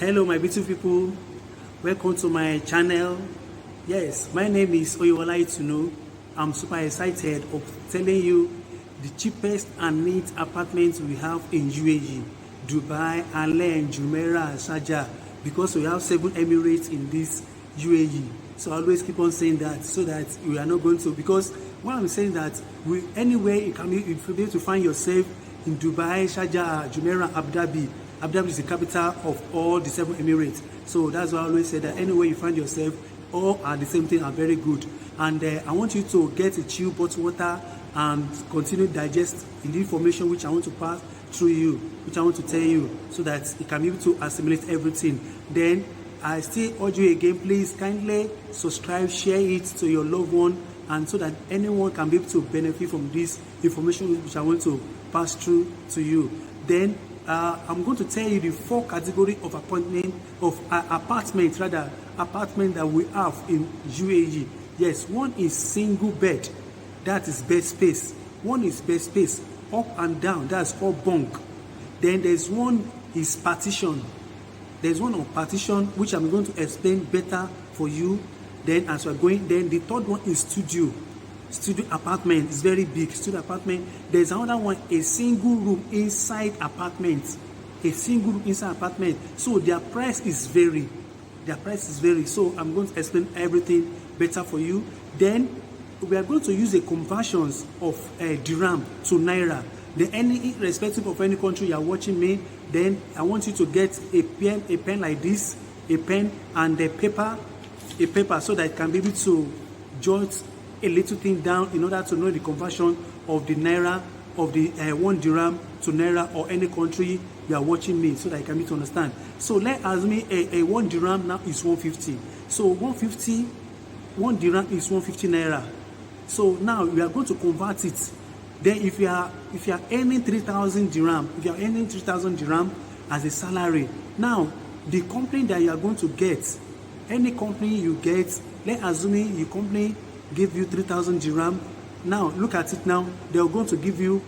Hello my beautiful people, welcome to my channel. Yes, my name is Oyewala Ituno. I'm super excited of telling you the cheapest and neat apartments we have in UAE, Dubai, Allen, Jumeirah, Sharjah, because we have 7 Emirates in this UAE. So I always keep on saying that so that we are not going to, because when I'm saying that anywhere you can be, if you're able to find yourself in Dubai, Sharjah, Jumeirah, Abu Dhabi. Abu Dhabi is the capital of all the 7 Emirates. So that's why I always say that anywhere you find yourself, all are the same thing, are very good. And I want you to get a chill bottled water and continue to digest the information which I want to pass through you, which I want to tell you, so that you can be able to assimilate everything. Then I still urge you again, please kindly subscribe, share it to your loved one, and so that anyone can be able to benefit from this information which I want to pass through to you. Then I'm going to tell you the 4 categories of apartment that we have in UAE. Yes, one is single bed, that is bed space. One is bed space, up and down, that's called bunk. Then there's one is partition. There's one on partition which I'm going to explain better for you. Then as we're going, then the third one is studio apartment. Is very big studio apartment. There's another one, a single room inside apartment. So their price is vary. So I'm going to explain everything better for you. Then we are going to use a conversions of dirham to naira. Then irrespective of any country you are watching me, then I want you to get a pen like this, a pen and a paper, so that I can be able to jot a little thing down in order to know the conversion of the naira, of the 1 dirham to naira, or any country you are watching me, so that I can be to understand. So let us me a 1 dirham now is 150. So 1 dirham is 150 naira. So now we are going to convert it. Then if you are earning 3,000 dirham, as a salary, now the company that you are going to get, any company you get, let assume your company give you 3,000 dirham. Now look at it now, they are going to give you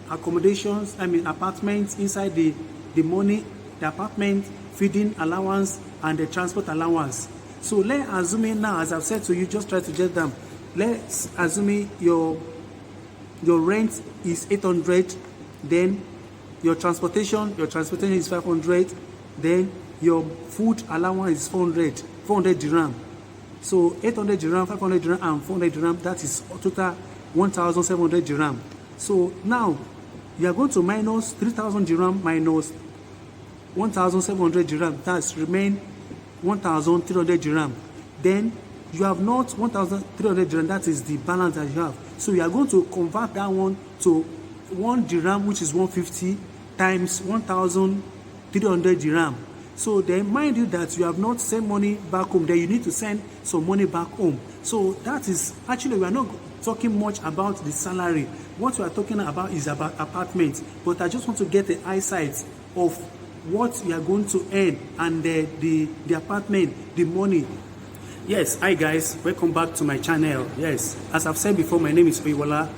accommodations, apartments inside the money, the apartment, feeding allowance and the transport allowance. So let's assume now, as I've said to you, just try to get them. Let's assume your rent is 800, then your transportation is 500, then your food allowance is 400 dirham. So 800 dirham, 500 dirham and 400 dirham, that is total 1,700 dirham. So now you are going to minus 3,000 dirham minus 1,700 dirham, that's remain 1,300 dirham. Then you have not 1,300 dirham, that is the balance that you have. So you are going to convert that one to 1 dirham, which is 150 times 1,300 dirham. So then mind you that you have not sent money back home, then you need to send some money back home. So that is, actually we are not talking much about the salary. What we are talking about is about apartments. But I just want to get the eyesight of what you are going to earn and the apartment, the money. Yes, hi guys, welcome back to my channel. Yes, as I've said before, my name is Oyewala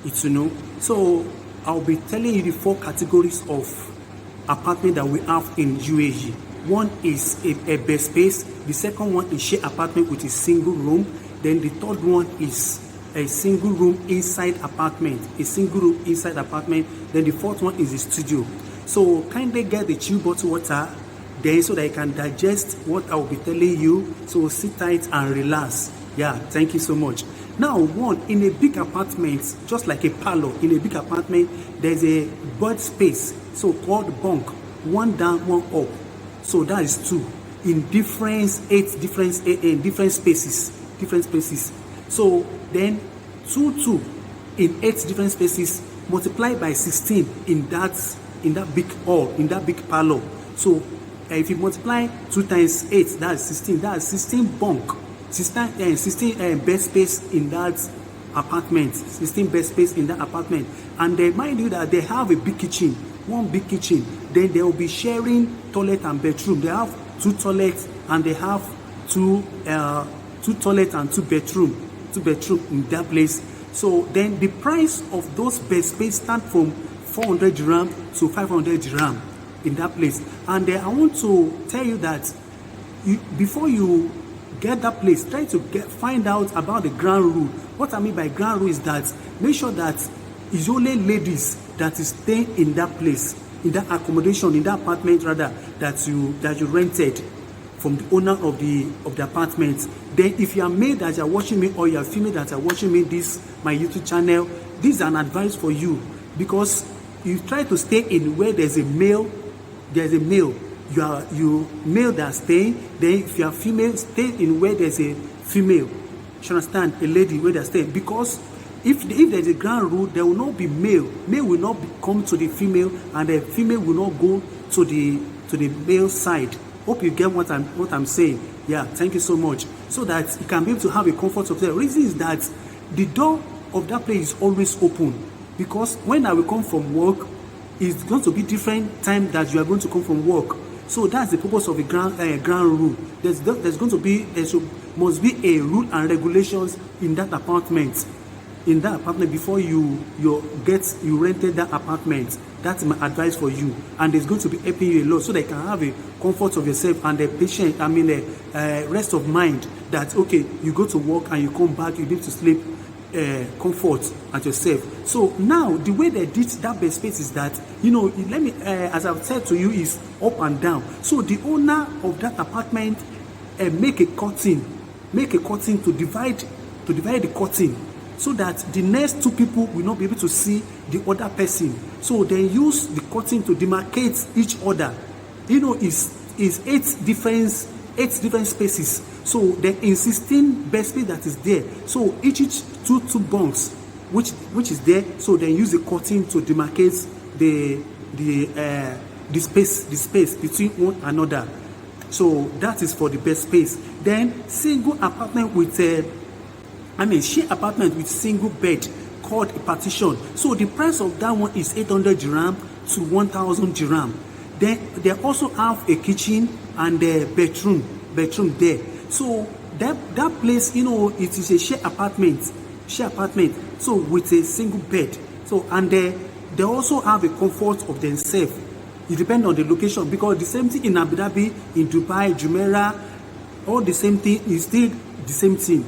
Ituno. So I'll be telling you the 4 categories of apartment that we have in UAE. One is a bed space, the second one is share apartment with a single room, then the third one is a single room inside apartment, then the fourth one is a studio. So kindly get the chill bottled water then, so that you can digest what I will be telling you. So sit tight and relax. Yeah, thank you so much. Now, one, in a big apartment, just like a parlor, in a big apartment, there's a bed space, so called bunk, 1 down, 1 up. So that is 2 in different spaces. So then 2 in 8 different spaces, multiplied by 16 in that big hall, in that big parlor. So if you multiply 2 times 8, that's 16. That's 16 bunk, 16 bed space in that apartment. 16 bed space in that apartment. And they mind you that they have a big kitchen, 1 big kitchen. Then they will be sharing toilet and bedroom. They have 2 toilets and they have 2 toilets and 2 bedroom in that place. So then the price of those bed space start from 400 dirham to 500 dirham. in that place. And I want to tell you that before you get that place, try to find out about the ground rule. What I mean by ground rule is that make sure that it's only ladies that is staying in that place, in that accommodation, in that apartment rather, that you rented from the owner of the apartment. Then if you are male that you are watching me, or you are female that are watching me, this my YouTube channel, this is an advice for you, because you try to stay in where there's a male, you male that staying. Then if you are female, stay in where there's a female. You understand? A lady where they're staying, because if there's a ground rule, there will not be male will not come to the female, and the female will not go to the male side. Hope you get what I'm saying. Yeah, thank you so much. So that you can be able to have a comfort of the reason is that the door of that place is always open, because when I will come from work, it's going to be different time that you are going to come from work. So that's the purpose of a ground rule. Must be a rule and regulations in that apartment. Before you rented that apartment. That's my advice for you, and it's going to be helping you a lot, so that you can have a comfort of yourself and a patient, rest of mind, that okay, you go to work and you come back, you need to sleep comfort at yourself. So now the way they did that bed space is that, let me as I've said to you, is up and down. So the owner of that apartment make a curtain to divide the curtain, so that the next two people will not be able to see the other person. So they use the curtain to demarcate each other. Is 8 different spaces. So the insisting bed space that is there. So each two bunks, which is there. So they use the curtain to demarcate the space between one another. So that is for the bed space. Then single apartment with share apartment with single bed called a partition. So the price of that one is 800 dirham to 1000 dirham. Then they also have a kitchen and a bedroom there. So that place, it is a share apartment. So with a single bed. So and they also have a comfort of themselves. It depends on the location, because the same thing in Abu Dhabi, in Dubai, Jumeirah, all the same thing is still the same thing.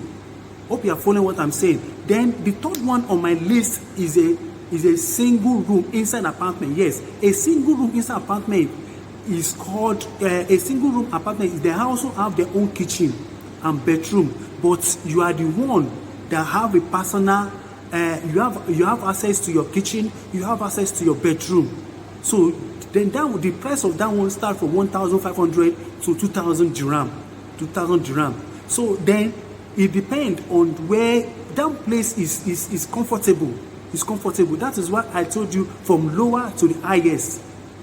Hope you are following what I'm saying. Then the third one on my list is a single room inside apartment. Yes, a single room inside apartment is called a single room apartment. They also have their own kitchen and bedroom, but you are the one that have a personal. You have access to your kitchen. You have access to your bedroom. So then the price of that one start from 1,500 to 2,000 dirham. 2,000 dirham. So then it depends on where that place is comfortable. It's comfortable. That is what I told you, from lower to the highest.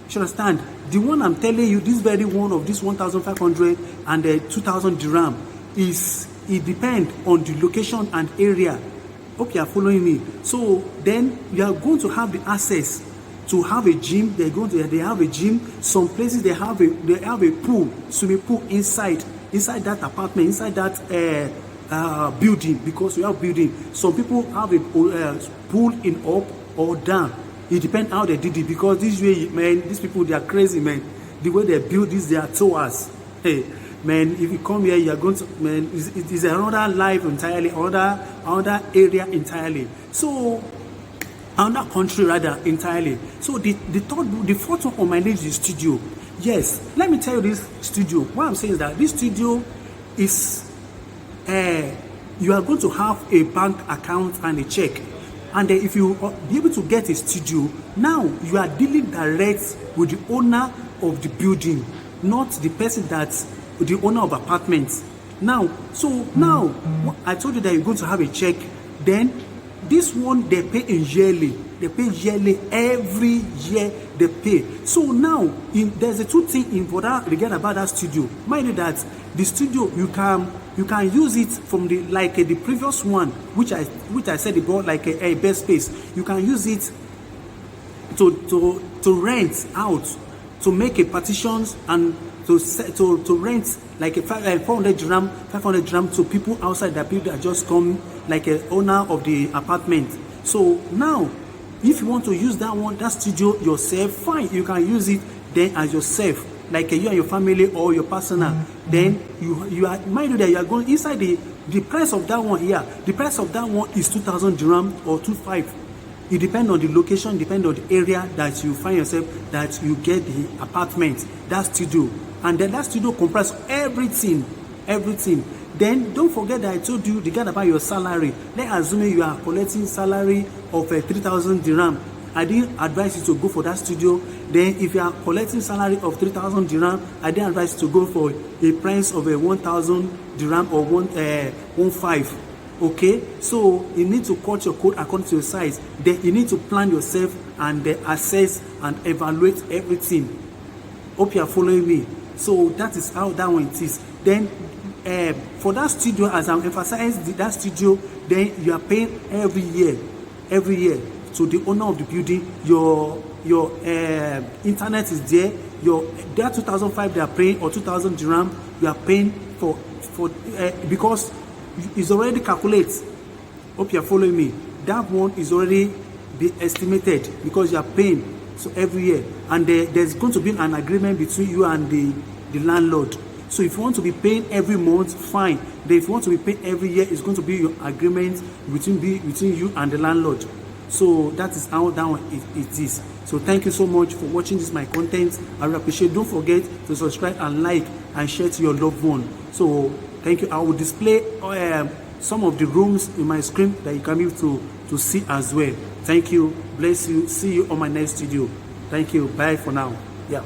You understand? The one I'm telling you, this very one of this 1,500 and 2,000 dirham it depends on the location and area. Hope you are following me. So then you are going to have the access to have a gym. They have a gym. Some places they have a pool, swimming pool inside that apartment, inside that building, because we have building. Some people have a pool in up or down. It depends how they did it, because this way, man, these people, they are crazy, man. The way they build this, they are towers. Hey, man, if you come here, you are going to, man, it's another life entirely, another area entirely. So another country rather entirely. So the fourth one on my list is studio. Yes, let me tell you, this studio, what I'm saying is that this studio is you are going to have a bank account and a check, and if you be able to get a studio, now you are dealing direct with the owner of the building, not the person that's the owner of apartments. Now I told you that you're going to have a check. Then this one, they pay in yearly. They pay yearly, every year they pay. So now there's a two thing in for that regard about that studio. Mind you that the studio, you can use it from the previous one, which I said about like a bed space. You can use it to rent out, to make a partitions, and to rent like a 500 dirham to people outside that people that just come, like a owner of the apartment. So now, if you want to use that studio yourself, fine, you can use it. then as yourself, like you and your family or your personal, then you are, mind you that you are going inside the price of that one here. The price of that one is 2,000 dirham or 2,500. It depends on the location, depends on the area that you find yourself, that you get the apartment, that studio. And then that studio comprises everything. Then don't forget that I told you regard about your salary. Let's assume you are collecting salary of 3,000 dirham. I didn't advise you to go for that studio. Then if you are collecting salary of 3,000 dirham, I didn't advise you to go for a price of 1,000 dirham or 1,500. Okay, so you need to cut your code according to your size. Then you need to plan yourself and assess and evaluate everything. Hope you are following me. So that is how that one it is. Then for that studio, as I'm emphasizing that studio, then you are paying every year to the owner of the building. Your internet is there. That 2,500 they are paying, or 2,000 dirham you are paying for because it's already calculated. Hope you are following me. That one is already be estimated because you are paying so every year, and there's going to be an agreement between you and the landlord. So if you want to be paying every month, fine. Then if you want to be paying every year, it's going to be your agreement between you and the landlord. So that is how that one it is. So thank you so much for watching this my content. I really appreciate. Don't forget to subscribe and like and share to your loved one. So thank you. I will display some of the rooms in my screen that you can be able to see as well. Thank you. Bless you. See you on my next video. Thank you. Bye for now. Yeah.